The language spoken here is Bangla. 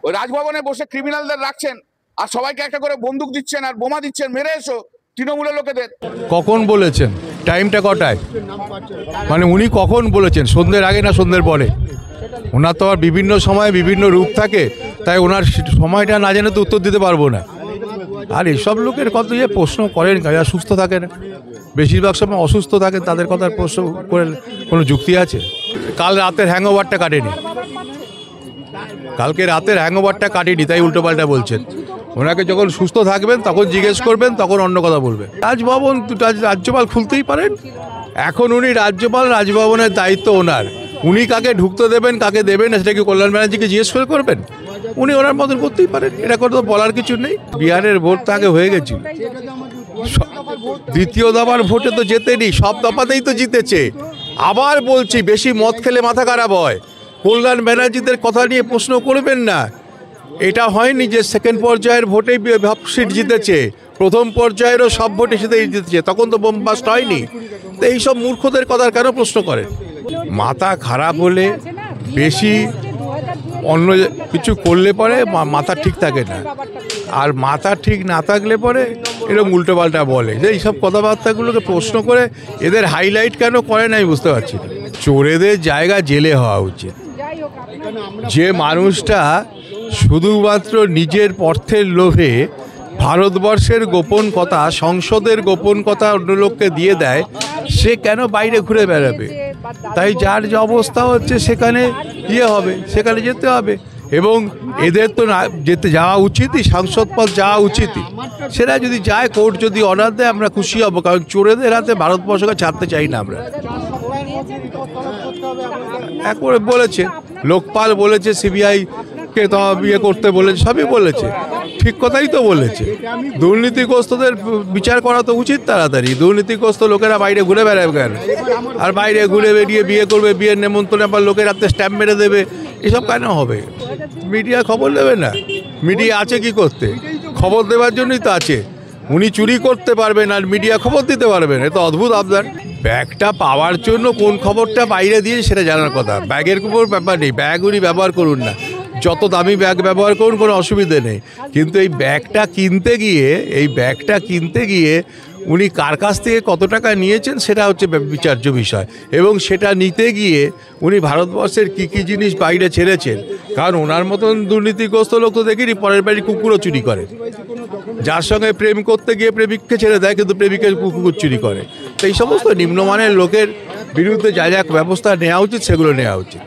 ওই রাজভবনে বসে ক্রিমিনালদের রাখছেন আর সবাইকে একটা করে বন্দুক দিচ্ছেন আর বোমা দিচ্ছেন, মেরে এসো তৃণমূলের লোকেদের। কখন বলেছেন? টাইমটা কটায়? মানে উনি কখন বলেছেন? সন্ধ্যের আগে না সন্ধ্যের পরে? ওনার তো আর বিভিন্ন সময়ে বিভিন্ন রূপ থাকে, তাই ওনার সময়টা না জেনে তো উত্তর দিতে পারবো না। আর এসব লোকের কত প্রশ্ন করেন, যারা সুস্থ থাকেন, বেশিরভাগ সময় অসুস্থ থাকেন, তাদের কথার প্রশ্ন করে কোনো যুক্তি আছে? কাল রাতের হ্যাংওভারটা কাটেনি, কালকে রাতের হ্যাংওভারটা কাটেনি, তাই উল্টোপাল্টা বলছেন। ওনাকে যখন সুস্থ থাকবেন তখন জিজ্ঞেস করবেন, তখন অন্য কথা বলবেন। রাজভবন রাজ্যপাল খুলতেই পারেন। এখন উনি রাজ্যপাল, রাজভবনের দায়িত্ব ওনার। উনি কাকে ঢুকতে দেবেন কাকে দেবেন না সেটা কি কল্যাণ ব্যানার্জিকে জিজ্ঞেস করে করবেন? উনি ওনার মতন করতেই পারেন, এটা করে তো বলার কিছু নেই। বিহারের ভোট তো আগে হয়ে গেছিল, দ্বিতীয় দফার ভোটে তো জেতেনি, সব দফাতেই তো জিতেছে। আবার বলছি, বেশি মদ খেলে মাথা খারাপ হয়। কল্যাণ ব্যানার্জিদের কথা নিয়ে প্রশ্ন করবেন না। এটা হয়নি যে সেকেন্ড পর্যায়ের ভোটেই সিট জিতেছে, প্রথম পর্যায়েরও সব ভোটে সেটাই জিতেছে, তখন তো বোম বাস্ট হয়নি। তো এইসব মূর্খদের কথা কেন প্রশ্ন করেন? মাথা খারাপ হলে বেশি অন্য কিছু করলে পরে মাথা ঠিক থাকে না, আর মাথা ঠিক না থাকলে পরে এরকম উল্টোপাল্টা বলে। যে এইসব কথাবার্তাগুলোকে প্রশ্ন করে এদের হাইলাইট কেন করেন আমি বুঝতে পারছি না। চোরেদের জায়গা জেলে হওয়া উচিত। যে মানুষটা শুধুমাত্র নিজের অর্থের লোভে ভারতবর্ষের গোপন কথা, সংসদের গোপন কথা অন্য লোককে দিয়ে দেয়, সে কেন বাইরে ঘুরে বেড়াবে? তাই যার যে অবস্থা হচ্ছে সেখানে হবে, সেখানে যেতে হবে। এবং এদের তো যেতে যাওয়া উচিতই, সাংসদ পদ যাওয়া উচিতই। সেটা যদি যায়, কোর্ট যদি অর্ডার দেয়, আমরা খুশি হব, কারণ চোরেদের হাতে ভারতবর্ষকে ছাড়তে চাই না আমরা। একবারে বলেছে, লোকপাল বলেছে, সিবিআইকে তো ইয়ে করতে বলেছে, সবই বলেছে, ঠিক কথাই তো বলেছে। দুর্নীতিগ্রস্তদের বিচার করা তো উচিত তাড়াতাড়ি। দুর্নীতিগ্রস্ত লোকেরা বাইরে ঘুরে বেড়াবে কেন? আর বাইরে ঘুরে বেরিয়ে বিয়ে করবে, বিয়ের নেমন্তন্ন আবার লোকের হাতে স্ট্যাম্প মেরে দেবে, এসব কেন হবে? মিডিয়া খবর দেবে না? মিডিয়া আছে কি করতে? খবর দেওয়ার জন্যই তো আছে। উনি চুরি করতে পারবেন আর মিডিয়া খবর দিতে পারবেন, এ তো অদ্ভুত আবদার। ব্যাগটা পাওয়ার জন্য কোন খবরটা বাইরে দিয়ে সেটা জানার কথা। ব্যাগের উপর ব্যাপার নেই, ব্যাগ উনি ব্যবহার করুন না, যত দামি ব্যাগ ব্যবহার করুন, কোনো অসুবিধে নেই। কিন্তু এই ব্যাগটা কিনতে গিয়ে উনি কার কাছ থেকে কত টাকা নিয়েছেন সেটা হচ্ছে বিচার্য বিষয়। এবং সেটা নিতে গিয়ে উনি ভারতবর্ষের কী কী জিনিস বাইরে ছেড়েছেন। কারণ ওনার মতন দুর্নীতিগ্রস্ত লোক তো দেখিনি পরের বাড়ি কুকুরও চুরি করে। যার সঙ্গে প্রেম করতে গিয়ে প্রেমিককে ছেড়ে দেয়, কিন্তু প্রেমিকের কুকুর চুরি করে। তো এই সমস্ত নিম্নমানের লোকের বিরুদ্ধে যা যা ব্যবস্থা নেওয়া উচিত সেগুলো নেওয়া উচিত।